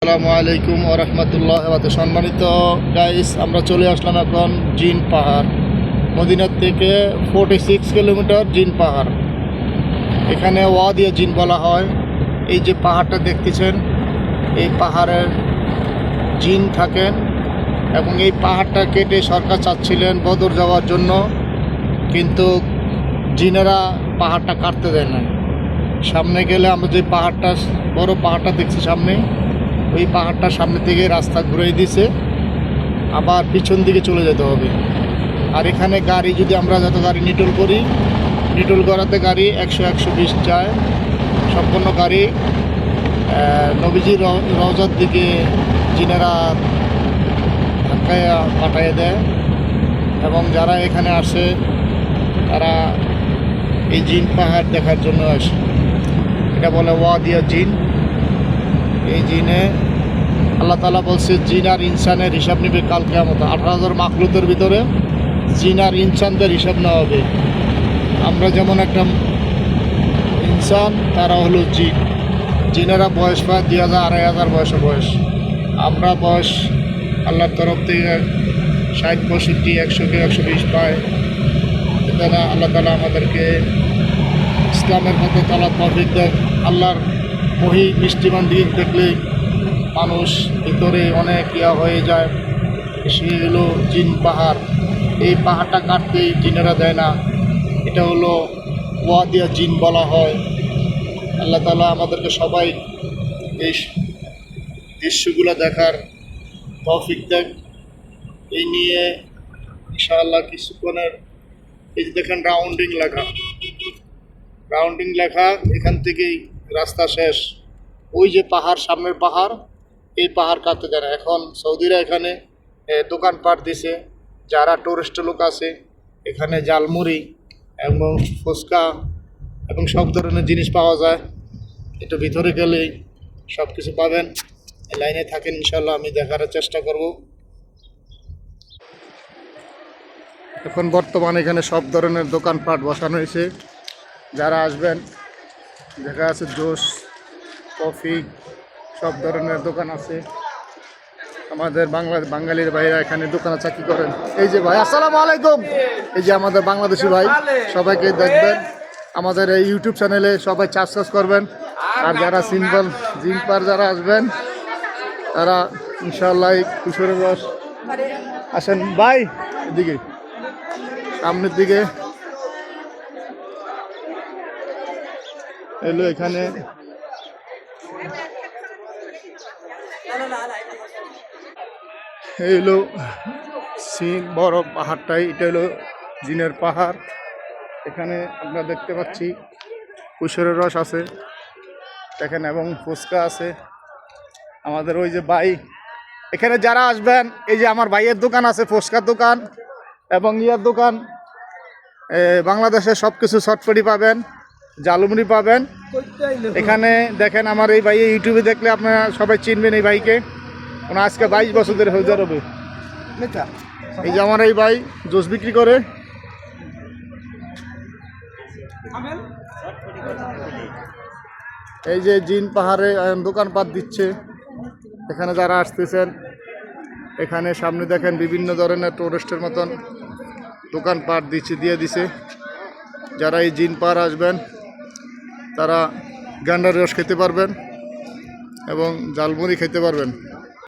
আসসালামু আলাইকুম ওয়া রাহমাতুল্লাহি ওয়া বারাকাতুহু। সম্মানিত গাইস, আমরা চলে আসলাম এখন জিন পাহাড়। মদিনা থেকে 46 কিলোমিটার জিন পাহাড়। এখানে ওয়াদিয়া জিন বলা হয়। এই যে পাহাড়টা দেখতেছেন, এই পাহাড়ের জিন থাকেন এবং এই পাহাড়টা কেটে সরকার চাচ্ছিলেন বদর যাওয়ার জন্য, কিন্তু জিনেরা পাহাড়টা কাটতে দেয় না। সামনে গেলে আমরা যে পাহাড়টা, বড় পাহাড়টা দেখছি সামনে, ওই পাহাড়টার সামনে থেকে রাস্তা ঘুরিয়ে দিছে, আবার পিছন দিকে চলে যেতে হবে। আর এখানে গাড়ি যদি আমরা যত গাড়ি নিটল করি, নিটল করাতে গাড়ি 100-120 যায়। সম্পূর্ণ গাড়ি নবীজির রওজার দিকে জিনেরা ধাক্কায় পাঠিয়ে দেয়। এবং যারা এখানে আসে তারা এই জিন পাহাড় দেখার জন্য আসে। এটা বলে ওয়াদিয়া জিন। এই জিনে আল্লাহ তাআলা বলছে, জিন আর ইনসানের হিসাব নেবে কাল কিয়ামতে। 18,000 মাখলুকের ভিতরে জিন আর ইনসানদের হিসাব নেওয়া হবে। আমরা যেমন একটা ইনসান, তারা হলো জিন। জিনেরা বয়স পায় 2,000-2,500 বয়স। আমরা বয়স আল্লাহর তরফ থেকে 60-65-100-120 পায়। তারা আল্লাহ তাআলা আমাদেরকে ইসলামের পথে চলার তৌফিক দেয়। আল্লাহর ওহী মিষ্টিমান দিক দেখলে মানুষ ভিতরে অনেক হয়ে যায়। সে হলো জিন পাহাড়। এই পাহাড়টা কাটতেই জিনেরা দেয় না। এটা হলো ওয়াদিয়া জিন বলা হয়। আল্লাহ তাআলা আমাদেরকে সবাই এই দৃশ্যগুলো দেখার তৌফিক দেয়। এই নিয়ে ইনশাআল্লাহ কিছুক্ষণের, এই যে দেখেন রাউন্ডিং লেখা, এখান থেকেই রাস্তা শেষ। ওই যে পাহাড়, সামনের পাহাড়, এই পাহাড় কাটতে দেয় না। এখন সৌদিরা এখানে দোকানপাট দিছে। যারা টুরিস্ট লোক আছে, এখানে জালমুড়ি এবং ফুচকা এবং সব ধরনের জিনিস পাওয়া যায়। একটু ভিতরে গেলেই সব কিছু পাবেন। এই লাইনে থাকেন, ইনশাল্লাহ আমি দেখার চেষ্টা করব। এখন বর্তমানে এখানে সব ধরনের দোকানপাট বসানো হয়েছে। যারা আসবেন, দেখা আছে জুস, কফি, সব ধরনের দোকান আছে। আমাদের বাঙালির ভাইরা এখানে দোকানে চাকরি করেন। এই যে ভাই, আসসালামু আলাইকুম। এই যে আমাদের বাংলাদেশি ভাই, সবাইকে দেখবেন আমাদের এই ইউটিউব চ্যানেলে, সবাই সাবস্ক্রাইব করবেন। আর যারা সিম্পল জিন পার যারা আসবেন, তারা ইনশাআল্লাহ কিশোরের রস আসেন। ভাই এদিকে, সামনের দিকে এলো। এখানে এই হলো সিন, বড় পাহাড়টাই, এটা হলো জিনের পাহাড়। এখানে আমরা দেখতে পাচ্ছি কিশোরের রস আছে দেখেন, এবং ফুচকা আছে। আমাদের ওই যে ভাই, এখানে যারা আসবেন, এই যে আমার ভাইয়ের দোকান আছে, ফুচকার দোকান এবং ইয়ার দোকান। বাংলাদেশের সব কিছু শর্টকাটি পাবেন, জালমুড়ি পাবেন। এখানে দেখেন আমার এই ভাই, ইউটিউবে দেখলে আপনারা সবাই চিনবেন এই ভাইকে। ওনা আজকে 22 বছর ধরে হয়ে যাবে। এই যে আমার এই ভাই জুস বিক্রি করে। এই যে জিন পাহাড়ে দোকানপাট দিচ্ছে। এখানে যারা আসতেছেন, এখানে সামনে দেখেন বিভিন্ন ধরনের টুরিস্টের মতন দোকানপাট দিয়ে দিছে। যারা এই জিন পাহাড় আসবেন, তারা গান্ডার রস খেতে পারবেন এবং জালমুড়ি খেতে পারবেন।